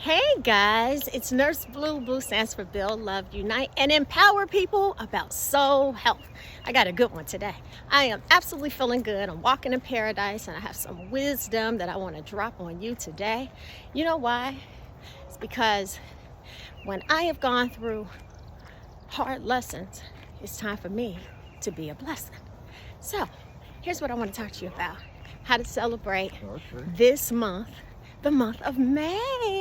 Hey guys, it's Nurse Blue. Blue stands for Build, Love, Unite, and empower people about soul health. I got a good one today. I am absolutely feeling good. I'm walking in paradise and I have some wisdom that I want to drop on you today. You know why? It's because when I have gone through hard lessons, it's time for me to be a blessing. So here's what I want to talk to you about. How to celebrate this month, the month of May.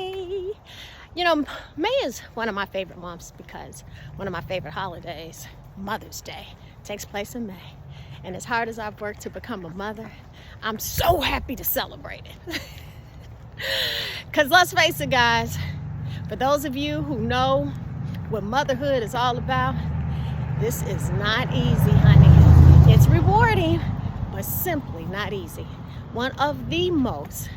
You know, May is one of my favorite months because one of my favorite holidays, Mother's Day, takes place in May. And as hard as I've worked to become a mother, I'm so happy to celebrate it. Because let's face it, guys, for those of you who know what motherhood is all about, this is not easy, honey. It's rewarding, but simply not easy. One of the most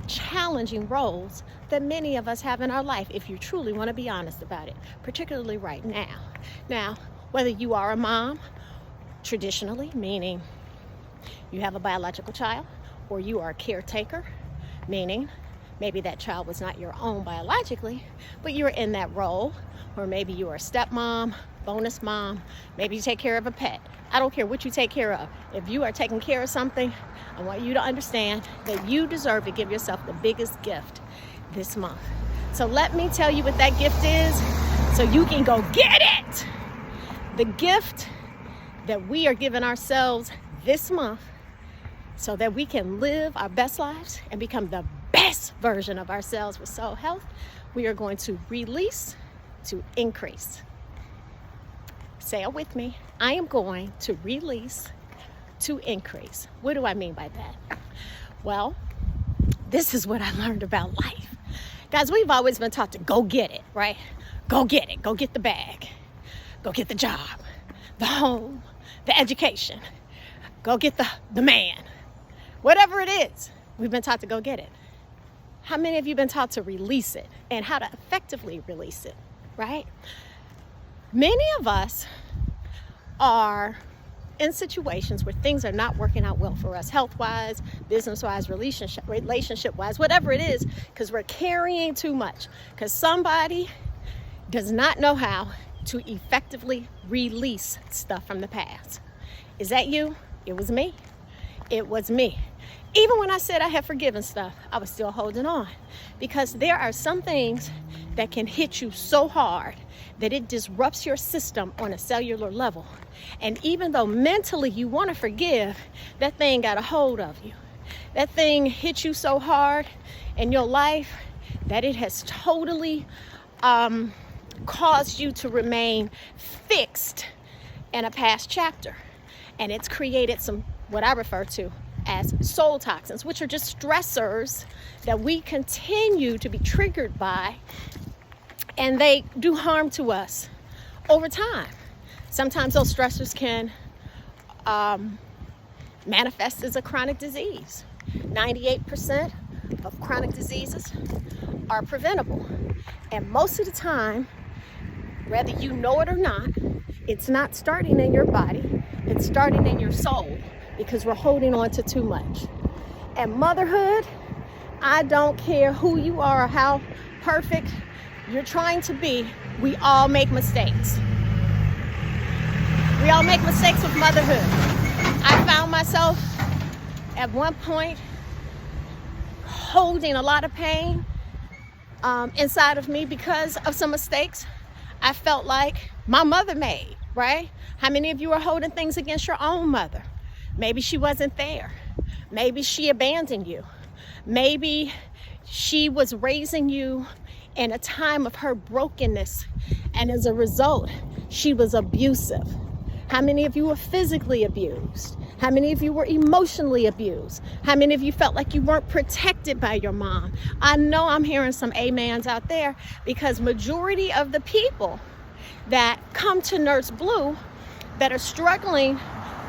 challenging roles that many of us have in our life, if you truly want to be honest about it, particularly right now. Now, whether you are a mom, traditionally, meaning you have a biological child, or you are a caretaker, meaning maybe that child was not your own biologically, but you're in that role, or maybe you are a stepmom, bonus mom, maybe you take care of a pet. I don't care what you take care of. If you are taking care of something, I want you to understand that you deserve to give yourself the biggest gift this month. So let me tell you what that gift is so you can go get it. The gift that we are giving ourselves this month so that we can live our best lives and become the best version of ourselves with soul health, we are going to release to increase. Say it with me. I am going to release to increase. What do I mean by that? Well, this is what I learned about life. Guys, we've always been taught to go get it, right? Go get it. Go get the bag. Go get the job, the home, the education. Go get the man. Whatever it is, we've been taught to go get it. How many of you have been taught to release it and how to effectively release it, right? Many of us are in situations where things are not working out well for us, health-wise, business-wise, relationship-wise, whatever it is, because we're carrying too much, because somebody does not know how to effectively release stuff from the past. Is that you? It was me. It was me. Even when I said I had forgiven stuff, I was still holding on, because there are some things that can hit you so hard that it disrupts your system on a cellular level. And even though mentally you want to forgive, that thing got a hold of you. That thing hit you so hard in your life that it has totally caused you to remain fixed in a past chapter. And it's created some, what I refer to as soul toxins, which are just stressors that we continue to be triggered by, and they do harm to us over time. Sometimes those stressors can manifest as a chronic disease. 98% of chronic diseases are preventable. And most of the time, whether you know it or not, it's not starting in your body, it's starting in your soul, because we're holding on to too much. And motherhood, I don't care who you are or how perfect you're trying to be, we all make mistakes. We all make mistakes with motherhood. I found myself at one point holding a lot of pain inside of me because of some mistakes I felt like my mother made, right? How many of you are holding things against your own mother? Maybe she wasn't there. Maybe she abandoned you. Maybe she was raising you in a time of her brokenness, and as a result, she was abusive. How many of you were physically abused? How many of you were emotionally abused? How many of you felt like you weren't protected by your mom? I know I'm hearing some amens out there, because majority of the people that come to Nurse Blue that are struggling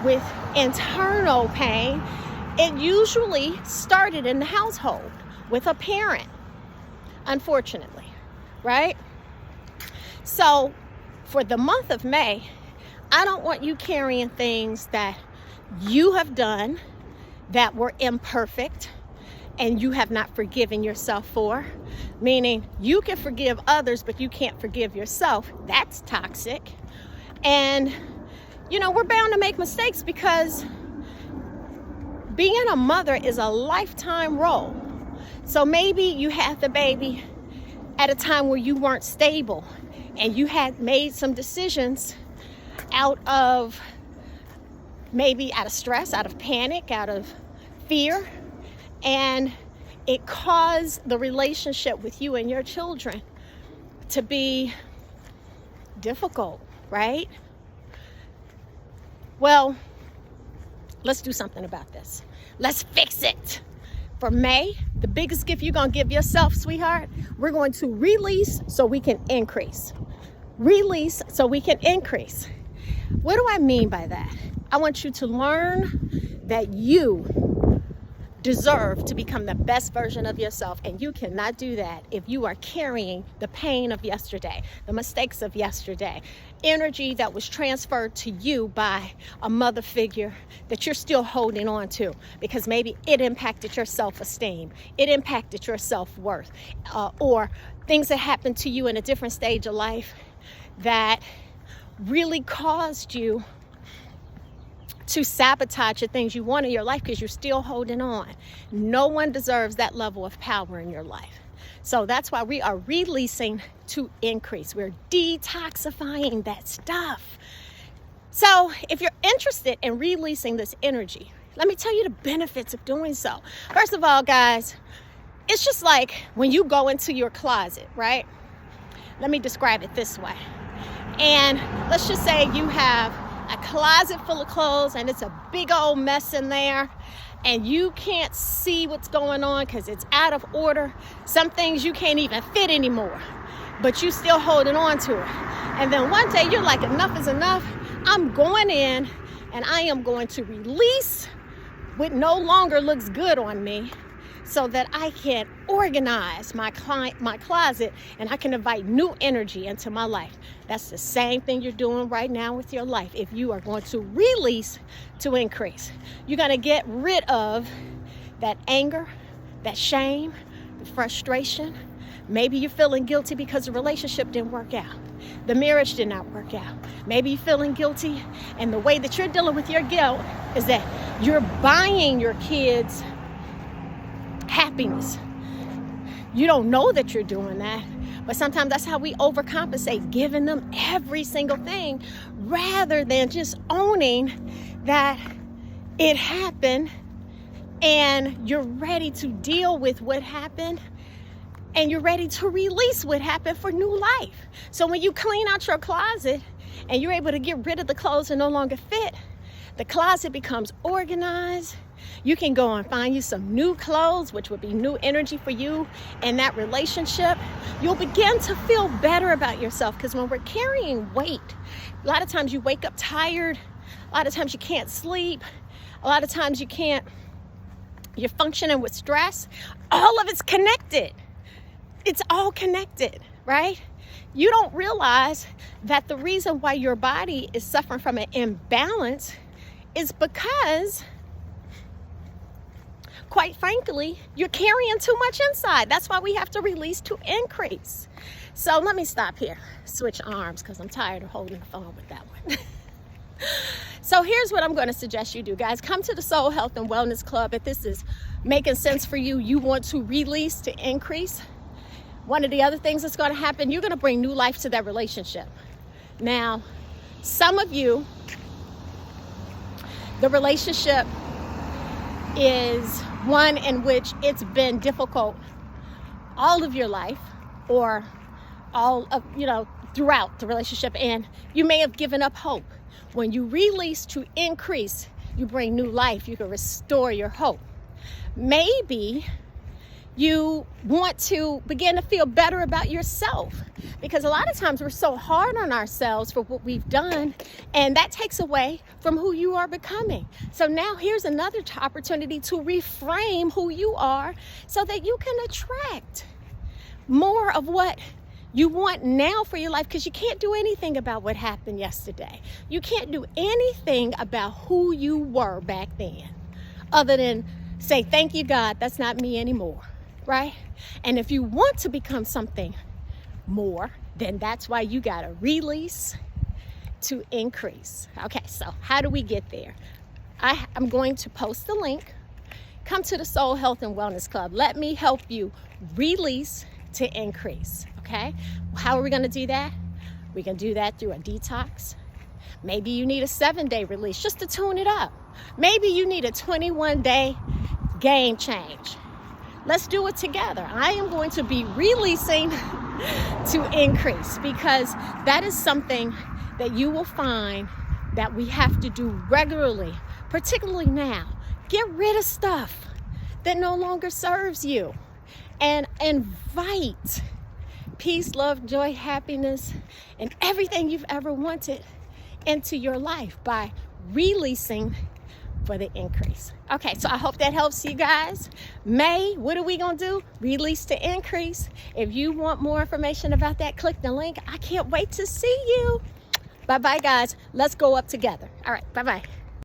with internal pain, it usually started in the household with a parent, unfortunately, right? So for the month of May, I don't want you carrying things that you have done that were imperfect, and you have not forgiven yourself for, meaning you can forgive others, but you can't forgive yourself. That's toxic. And, we're bound to make mistakes because being a mother is a lifetime role. So maybe you had the baby at a time where you weren't stable and you had made some decisions out of stress, out of panic, out of fear, and it caused the relationship with you and your children to be difficult, right? Well, let's do something about this. Let's fix it. For May, the biggest gift you're going to give yourself, sweetheart, we're going to release so we can increase. Release so we can increase. What do I mean by that? I want you to learn that you deserve to become the best version of yourself, and you cannot do that if you are carrying the pain of yesterday, the mistakes of yesterday, energy that was transferred to you by a mother figure that you're still holding on to because maybe it impacted your self-esteem, it impacted your self-worth, or things that happened to you in a different stage of life that really caused you to sabotage the things you want in your life because you're still holding on. No one deserves that level of power in your life. So that's why we are releasing to increase. We're detoxifying that stuff. So if you're interested in releasing this energy, let me tell you the benefits of doing so. First of all, guys, it's just like when you go into your closet, right? Let me describe it this way. And let's just say you have a closet full of clothes and it's a big old mess in there and you can't see what's going on because it's out of order. Some things you can't even fit anymore, but you still holding on to it. And then one day you're like, enough is enough. I'm going in and I am going to release what no longer looks good on me so that I can organize my closet and I can invite new energy into my life. That's the same thing you're doing right now with your life. If you are going to release to increase, you're going to get rid of that anger, that shame, the frustration. Maybe you're feeling guilty because the relationship didn't work out. The marriage did not work out. Maybe you're feeling guilty, and the way that you're dealing with your guilt is that you're buying your kids happiness. You don't know that you're doing that, but sometimes that's how we overcompensate, giving them every single thing rather than just owning that it happened and you're ready to deal with what happened and you're ready to release what happened for new life. So when you clean out your closet and you're able to get rid of the clothes that no longer fit, the closet becomes organized. You can go and find you some new clothes, which would be new energy for you and that relationship. You'll begin to feel better about yourself because when we're carrying weight, a lot of times you wake up tired, a lot of times you can't sleep, a lot of times you're functioning with stress. All of it's connected. It's all connected, right? You don't realize that the reason why your body is suffering from an imbalance is because, quite frankly, you're carrying too much inside. That's why we have to release to increase. So let me stop here, switch arms, because I'm tired of holding the phone with that one. So here's what I'm going to suggest you do, guys. Come to the Soul Health and Wellness Club if this is making sense for you. You want to release to increase. One of the other things that's going to happen, you're going to bring new life to that relationship. Now, some of you, the relationship is one in which it's been difficult all of your life, or all of, throughout the relationship, and you may have given up hope. When you release to increase, you bring new life. You can restore your hope. Maybe you want to begin to feel better about yourself, because a lot of times we're so hard on ourselves for what we've done, and that takes away from who you are becoming. So now here's another opportunity to reframe who you are so that you can attract more of what you want now for your life, because you can't do anything about what happened yesterday. You can't do anything about who you were back then other than Say, thank you, God, that's not me anymore, right? And if you want to become something more, then that's why you got to release to increase. Okay, so how do we get there? I'm going to post the link. Come to the Soul Health and Wellness Club. Let me help you release to increase, okay? How are we going to do that? We can do that through a detox. Maybe you need a 7-day release just to tune it up. Maybe you need a 21-day game change. Let's do it together. I am going to be releasing to increase, because that is something that you will find that we have to do regularly, particularly now. Get rid of stuff that no longer serves you and invite peace, love, joy, happiness, and everything you've ever wanted into your life by releasing for the increase. Okay, so I hope that helps you guys. May, what are we gonna do? Release to increase. If you want more information about that, click the link. I can't wait to see you. Bye-bye, guys. Let's go up together. All right, bye-bye.